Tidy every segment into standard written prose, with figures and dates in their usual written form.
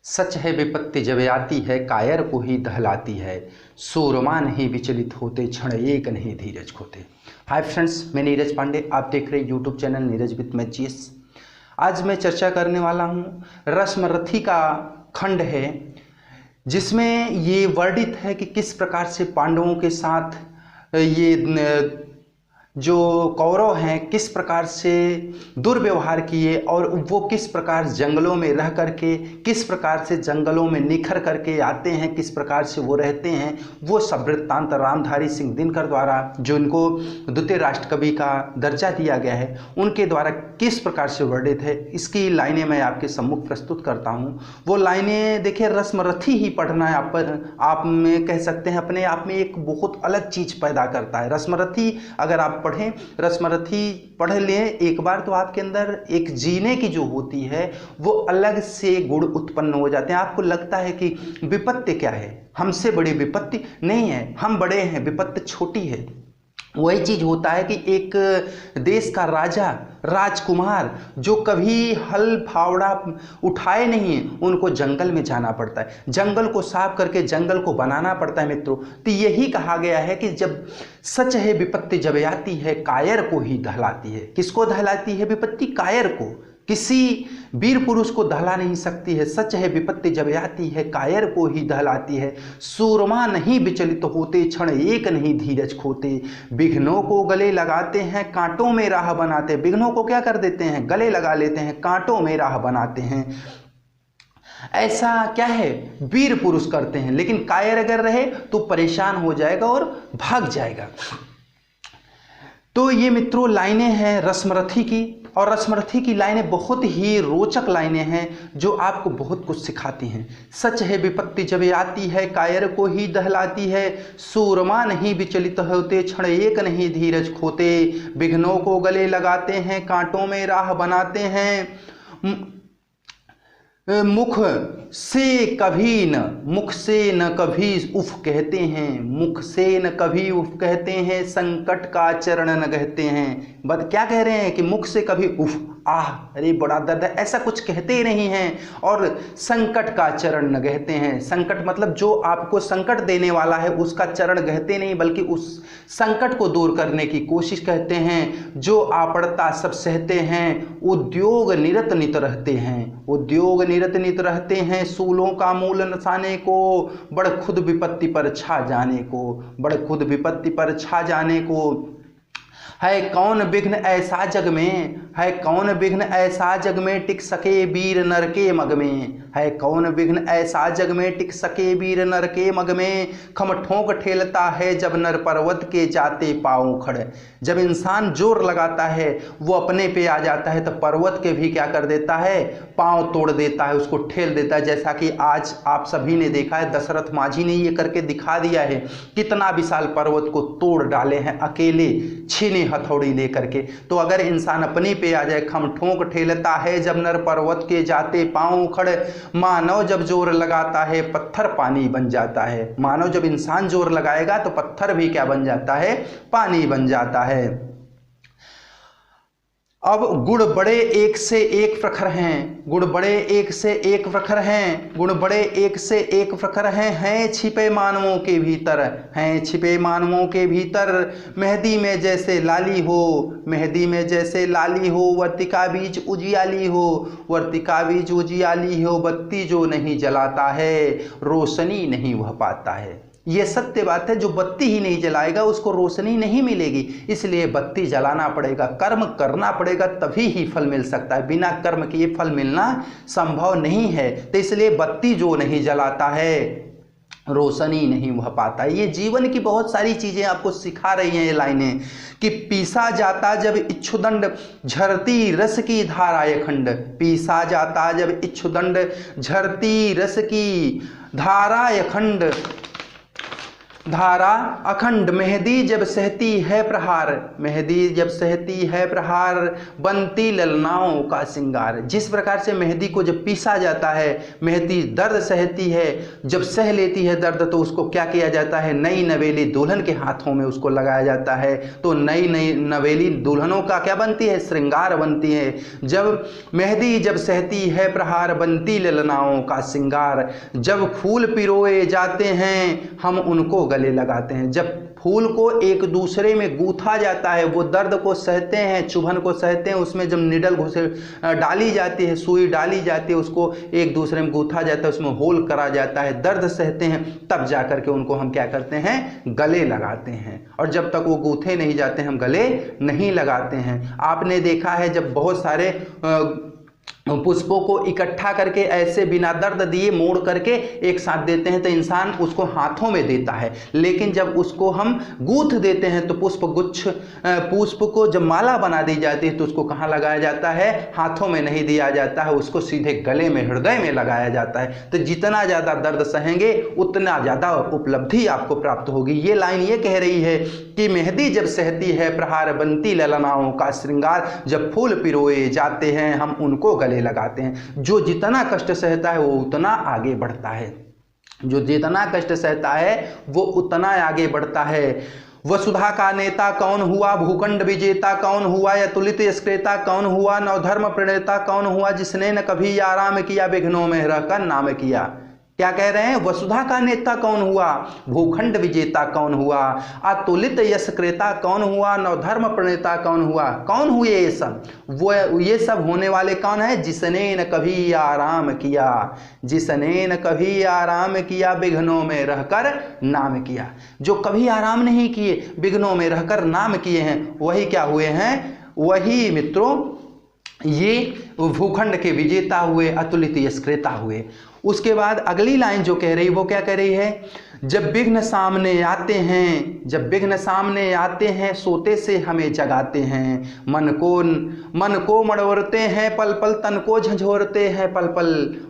सच है विपत्ति जब आती है कायर को ही दहलाती है। सूरमा नहीं विचलित होते, क्षण एक नहीं धीरज खोते। हाय फ्रेंड्स, मैं नीरज पांडे, आप देख रहे हैं YouTube channel Neeraj with math GS. आज मैं चर्चा करने वाला हूँ रस्मरथी का खंड है, जिसमें ये वर्णित है कि किस प्रकार से पांडवों के साथ ये जो कौरव हैं किस प्रकार से दुर्व्यवहार किए और वो किस प्रकार जंगलों में रह करके, किस प्रकार से जंगलों में निखर करके आते हैं, किस प्रकार से वो रहते हैं। वो सब वृत्तांत रामधारी सिंह दिनकर द्वारा, जो इनको द्वितीय राष्ट्र कवि का दर्जा दिया गया है, उनके द्वारा किस प्रकार से वर्णित है, इसकी लाइनें मैं आपके सम्मुख प्रस्तुत करता हूँ। वो लाइनें देखिए, रस्मरथी ही पढ़ना आप में कह सकते हैं अपने आप में एक बहुत अलग चीज़ पैदा करता है। रस्मरथी अगर आप पढ़ें, रस्मरथी पढ़ लें एक बार, तो आपके अंदर एक जीने की जो होती है वो अलग से गुण उत्पन्न हो जाते हैं। आपको लगता है कि विपत्ति क्या है, हमसे बड़ी विपत्ति नहीं है, हम बड़े हैं, विपत्ति छोटी है। वही चीज होता है कि एक देश का राजा, राजकुमार जो कभी हल फावड़ा उठाए नहीं है, उनको जंगल में जाना पड़ता है, जंगल को साफ करके जंगल को बनाना पड़ता है। मित्रों, तो यही कहा गया है कि जब सच है विपत्ति जब आती है कायर को ही दहलाती है। किसको दहलाती है विपत्ति? कायर को। किसी वीर पुरुष को दहला नहीं सकती है। सच है विपत्ति जब आती है कायर को ही दहलाती है। सूरमा नहीं विचलित होते, क्षण एक नहीं धीरज खोते। विघ्नों को गले लगाते हैं, कांटों में राह बनाते। विघ्नों को क्या कर देते हैं? गले लगा लेते हैं, कांटों में राह बनाते हैं। ऐसा क्या है? वीर पुरुष करते हैं। लेकिन कायर अगर रहे तो परेशान हो जाएगा और भाग जाएगा। तो ये मित्रों लाइनें हैं रस्मरथी की, और रस्मरथी की लाइनें बहुत ही रोचक लाइनें हैं जो आपको बहुत कुछ सिखाती हैं। सच है विपत्ति जब आती है कायर को ही दहलाती है। सूरमा नहीं विचलित होते, क्षण एक नहीं धीरज खोते। विघ्नों को गले लगाते हैं, कांटों में राह बनाते हैं। मुख से न कभी उफ कहते हैं, मुख से न कभी उफ कहते हैं। संकट का चरण न कहते हैं। बट क्या कह रहे हैं कि मुख से कभी उफ, आह, अरे बड़ा दर्द है, ऐसा कुछ कहते नहीं हैं। और संकट का चरण न कहते हैं। संकट मतलब जो आपको संकट देने वाला है उसका चरण कहते नहीं, बल्कि उस संकट को दूर करने की कोशिश कहते हैं। जो आपड़ता सब सहते हैं, उद्योग निरत नित रहते हैं। उद्योग निरत नित रहते हैं। सूलों का मूल नसाने को, बड़ खुद विपत्ति पर छा जाने को, बड़ खुद विपत्ति पर छा जाने को। है कौन विघ्न ऐसा जग में, है कौन विघ्न ऐसा जग में, टिक सके वीर नर के मग में। है कौन विघ्न ऐसा जग में, टिक सके वीर नर के मग में। खम ठोंक ठेलता है जब नर पर्वत के जाते पाँव खड़े। जब इंसान जोर लगाता है वो अपने पे आ जाता है तो पर्वत के भी क्या कर देता है? पाँव तोड़ देता है, उसको ठेल देता है। जैसा कि आज आप सभी ने देखा है, दशरथ माझी ने ये करके दिखा दिया है, कितना विशाल पर्वत को तोड़ डाले हैं अकेले छीने हथौड़ी लेकर के। तो अगर इंसान अपने पे आ जाए, खम ठोंक ठेलता है जब नर पर्वत के जाते पाँव खड़े। मानव जब जोर लगाता है पत्थर पानी बन जाता है। मानव जब इंसान जोर लगाएगा तो पत्थर भी क्या बन जाता है? पानी बन जाता है। अब गुण बड़े एक से एक प्रखर हैं, गुण बड़े एक से एक प्रखर हैं, गुण बड़े एक से एक प्रखर हैं छिपे मानवों के भीतर, हैं छिपे मानवों के भीतर। मेहंदी में जैसे लाली हो, मेहंदी में जैसे लाली हो, वर्तिका बीज उजियाली हो, वर्तिका बीज उजियाली हो। बत्ती जो नहीं जलाता है, रोशनी नहीं वह पाता है। ये सत्य बात है, जो बत्ती ही नहीं जलाएगा उसको रोशनी नहीं मिलेगी। इसलिए बत्ती जलाना पड़ेगा, कर्म करना पड़ेगा, तभी ही फल मिल सकता है। बिना कर्म के ये फल मिलना संभव नहीं है। तो इसलिए बत्ती जो नहीं जलाता है, रोशनी नहीं वह पाता है। ये जीवन की बहुत सारी चीजें आपको सिखा रही हैं ये लाइनें, कि पीसा जाता जब इच्छुदंड, झरती रस की धाराए खंड। पीसा जाता जब इच्छुदंड, झरती रस की धाराए खंड। धारा अखंड मेहंदी जब सहती है प्रहार, मेहंदी जब सहती है प्रहार, बनती ललनाओं का सिंगार। जिस प्रकार से मेहंदी को जब पीसा जाता है, मेहंदी दर्द सहती है, जब सह लेती है दर्द तो उसको क्या किया जाता है, नई नवेली दुल्हन के हाथों में उसको लगाया जाता है। तो नई नई नवेली दुल्हनों का क्या बनती है, श्रृंगार बनती है। जब मेहंदी जब सहती है प्रहार, बनती ललनाओं का सिंगार। जब फूल पिरोए जाते हैं हम उनको गले लगाते हैं। जब फूल को एक दूसरे में गूंथा जाता है, वो दर्द को सहते हैं, चुभन को सहते हैं, उसमें जब निडल घुसे डाली जाती है, सुई डाली जाती है, उसको एक दूसरे में गूंथा जाता है, उसमें होल करा जाता है, दर्द सहते हैं, तब जाकर के उनको हम क्या करते हैं, गले लगाते हैं। और जब तक वो गूंथे नहीं जाते हम गले नहीं लगाते हैं। आपने देखा है जब बहुत सारे पुष्पों को इकट्ठा करके ऐसे बिना दर्द दिए मोड़ करके एक साथ देते हैं तो इंसान उसको हाथों में देता है, लेकिन जब उसको हम गूंथ देते हैं तो पुष्प को जब माला बना दी जाती है तो उसको कहाँ लगाया जाता है, हाथों में नहीं दिया जाता है, उसको सीधे गले में, हृदय में लगाया जाता है। तो जितना ज़्यादा दर्द सहेंगे उतना ज़्यादा उपलब्धि आपको प्राप्त होगी। ये लाइन ये कह रही है कि मेहंदी जब सहती है प्रहार, बनती ललनाओं का श्रृंगार। जब फूल पिरोए जाते हैं हम उनको गले लगाते हैं। जो जितना कष्ट सहता है वो उतना आगे बढ़ता है, जो जितना कष्ट सहता है वो उतना आगे बढ़ता है। वसुधा का नेता कौन हुआ, भूखंड विजेता कौन हुआ, अतुलित यशक्रेता कौन हुआ, नवधर्म प्रणेता कौन हुआ, जिसने न कभी आराम किया, विघ्नों में रहकर नाम किया। क्या कह रहे हैं, वसुधा का नेता कौन हुआ, भूखंड विजेता कौन हुआ, अतुलित यशक्रेता कौन हुआ, नवधर्म प्रणेता कौन हुआ। कौन हुए ये सब, वो ये सब होने वाले कौन है, जिसने न कभी आराम किया, जिसने न कभी आराम किया, विघ्नों में रहकर नाम किया। जो कभी आराम नहीं किए, विघ्नों में रहकर नाम किए हैं, वही क्या हुए हैं, वही मित्रों ये भूखंड के विजेता हुए, अतुलित यशक्रेता हुए। उसके बाद अगली लाइन जो कह रही वो क्या कह रही है, जब विघ्न सामने आते हैं, जब विघ्न सामने आते हैं, सोते से हमें जगाते हैं। मन को मड़ोरते हैं पल पल, तन को झंझोरते हैं पल पल,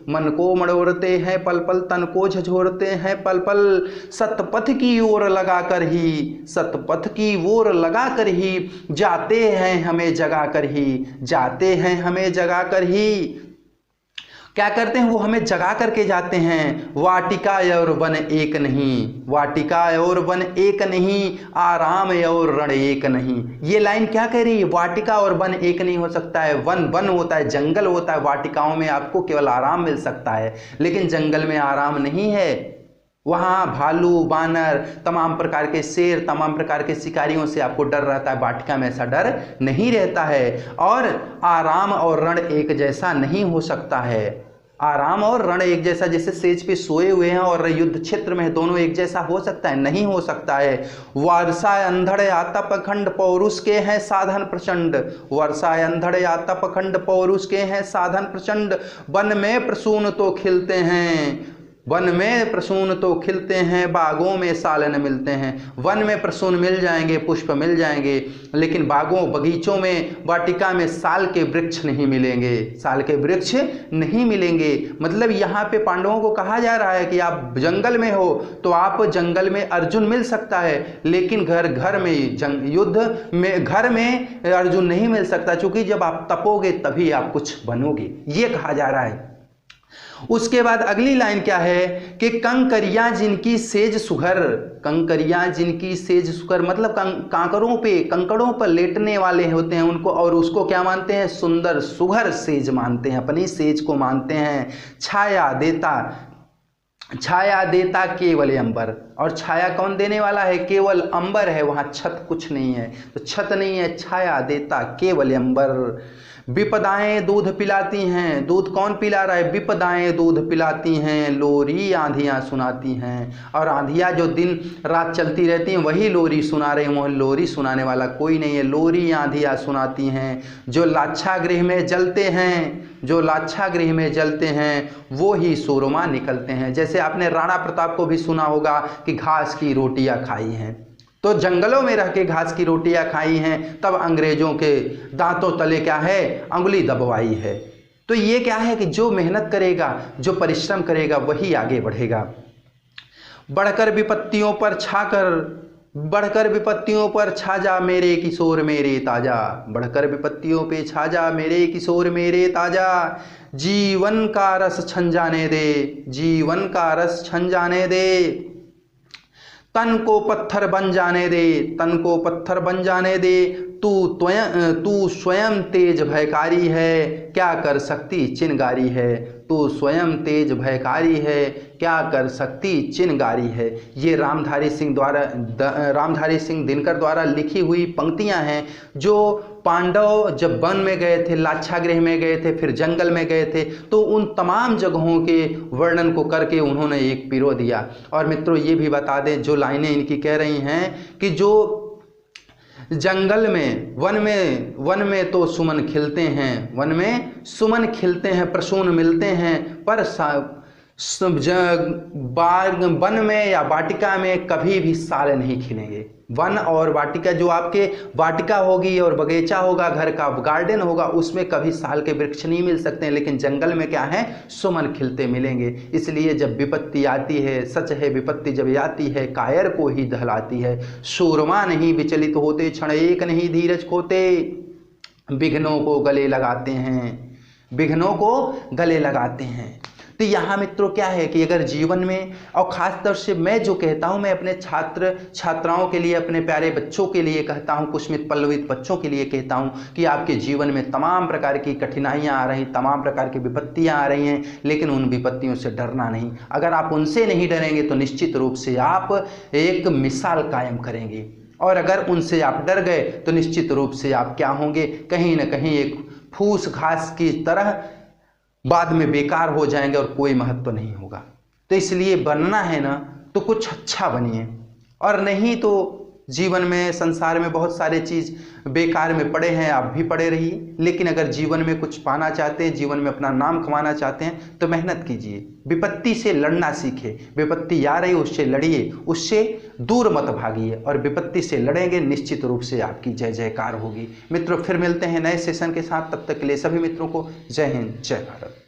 मन को मड़ोरते हैं पल पल, तन को झंझोरते हैं पल पल। सतपथ की ओर लगाकर ही, सतपथ की ओर लगाकर ही, जाते हैं हमें जगाकर ही, जाते हैं हमें जगाकर ही। क्या करते हैं, वो हमें जगा करके जाते हैं। वाटिका और वन एक नहीं, वाटिका और वन एक नहीं, आराम और रण एक नहीं। ये लाइन क्या कह रही है, वाटिका और वन एक नहीं हो सकता है। वन होता है, जंगल होता है, वाटिकाओं में आपको केवल आराम मिल सकता है, लेकिन जंगल में आराम नहीं है। वहाँ भालू, बानर, तमाम प्रकार के शेर, तमाम प्रकार के शिकारियों से आपको डर रहता है, वाटिका में ऐसा डर नहीं रहता है। और आराम और रण एक जैसा नहीं हो सकता है। आराम और रण एक जैसा, जैसे सेज पे सोए हुए हैं और युद्ध क्षेत्र में दोनों एक जैसा हो सकता है, नहीं हो सकता है। वर्षा अंधड़ आतप खंड, पौरुष के हैं साधन प्रचंड, वर्षा अंधड़ आतप खंड, पौरुष के हैं साधन प्रचंड। वन में प्रसून तो खिलते हैं, वन में प्रसून तो खिलते हैं, बागों में साल न मिलते हैं। वन में प्रसून मिल जाएंगे, पुष्प मिल जाएंगे, लेकिन बागों, बगीचों में, वाटिका में साल के वृक्ष नहीं मिलेंगे, साल के वृक्ष नहीं मिलेंगे। मतलब यहाँ पे पांडवों को कहा जा रहा है कि आप जंगल में हो तो आप जंगल में अर्जुन मिल सकता है, लेकिन घर में युद्ध में घर में अर्जुन नहीं मिल सकता, क्योंकि जब आप तपोगे तभी आप कुछ बनोगे, ये कहा जा रहा है। उसके बाद अगली लाइन क्या है कि कंकरियां जिनकी सेज सुघर, कंकरियां जिनकी सेज सुघर मतलब कंकड़ों पर लेटने वाले होते हैं उनको, और उसको क्या मानते हैं, सुंदर सुघर सेज मानते हैं, अपनी सेज को मानते हैं। छाया देता केवल अंबर, और छाया कौन देने वाला है, केवल अंबर है, वहाँ छत कुछ नहीं है, तो छत नहीं है, छाया देता केवल अंबर। विपदाएं दूध पिलाती हैं, दूध कौन पिला रहा है, विपदाएं दूध पिलाती हैं, लोरी आंधियां सुनाती हैं। और आंधियां जो दिन रात चलती रहती हैं वही लोरी सुना रहे हैं, वह लोरी सुनाने वाला कोई नहीं है, लोरी आंधियां सुनाती हैं। जो लाक्षागृह में जलते हैं, जो लाक्षागृह में जलते हैं वो ही सूरमा निकलते हैं। जैसे आपने राणा प्रताप को भी सुना होगा कि घास की रोटियां खाई हैं, तो जंगलों में रह के घास की रोटियां खाई हैं, तब अंग्रेजों के दांतों तले क्या है, अंगुली दबवाई है। तो ये क्या है कि जो मेहनत करेगा, जो परिश्रम करेगा वही आगे बढ़ेगा। बढ़कर विपत्तियों पर छाकर, बढ़कर विपत्तियों पर छा जा मेरे किशोर मेरे ताजा, बढ़कर विपत्तियों पे छा जा मेरे किशोर मेरे ताजा, जीवन का रस छन जाने दे, जीवन का रस छन जाने दे, तन को पत्थर बन जाने दे, तन को पत्थर बन जाने दे, तू स्वयं तेज भयकारी है, क्या कर सकती चिनगारी है, तू स्वयं तेज भयकारी है, क्या कर सकती चिनगारी है। ये रामधारी सिंह दिनकर द्वारा लिखी हुई पंक्तियां हैं, जो पांडव जब वन में गए थे, लाक्षागृह में गए थे, फिर जंगल में गए थे, तो उन तमाम जगहों के वर्णन को करके उन्होंने एक पिरो दिया। और मित्रों ये भी बता दें, जो लाइनें इनकी कह रही हैं कि जो जंगल में वन में तो सुमन खिलते हैं, वन में सुमन खिलते हैं, प्रसून मिलते हैं, पर वन में या वाटिका में कभी भी साल नहीं खिलेंगे। वन और वाटिका, जो आपके वाटिका होगी और बगीचा होगा, घर का गार्डन होगा, उसमें कभी साल के वृक्ष नहीं मिल सकते हैं, लेकिन जंगल में क्या है, सुमन खिलते मिलेंगे। इसलिए जब विपत्ति आती है, सच है विपत्ति जब आती है कायर को ही दहलाती है, सूरमा नहीं विचलित होते, क्षण एक नहीं धीरज खोते, विघ्नों को गले लगाते हैं, विघ्नों को गले लगाते हैं। तो यहाँ मित्रों क्या है कि अगर जीवन में, और ख़ास तौर से मैं जो कहता हूँ, मैं अपने छात्र छात्राओं के लिए, अपने प्यारे बच्चों के लिए कहता हूँ, कुष्मित पल्लवित बच्चों के लिए कहता हूँ कि आपके जीवन में तमाम प्रकार की कठिनाइयाँ आ रही, तमाम प्रकार की विपत्तियाँ आ रही हैं, लेकिन उन विपत्तियों से डरना नहीं। अगर आप उनसे नहीं डरेंगे तो निश्चित रूप से आप एक मिसाल कायम करेंगे, और अगर उनसे आप डर गए तो निश्चित रूप से आप क्या होंगे, कहीं ना कहीं एक फूस घास की तरह बाद में बेकार हो जाएंगे और कोई महत्व नहीं होगा। तो इसलिए बनना है ना तो कुछ अच्छा बनिए, और नहीं तो जीवन में, संसार में बहुत सारे चीज़ बेकार में पड़े हैं, आप भी पड़े रहिए। लेकिन अगर जीवन में कुछ पाना चाहते हैं, जीवन में अपना नाम कमाना चाहते हैं, तो मेहनत कीजिए, विपत्ति से लड़ना सीखिए। विपत्ति आ रही उससे लड़िए, उससे दूर मत भागिए, और विपत्ति से लड़ेंगे निश्चित रूप से आपकी जय जयकार होगी। मित्रों फिर मिलते हैं नए सेशन के साथ, तब तक के लिए सभी मित्रों को जय हिंद जय भारत।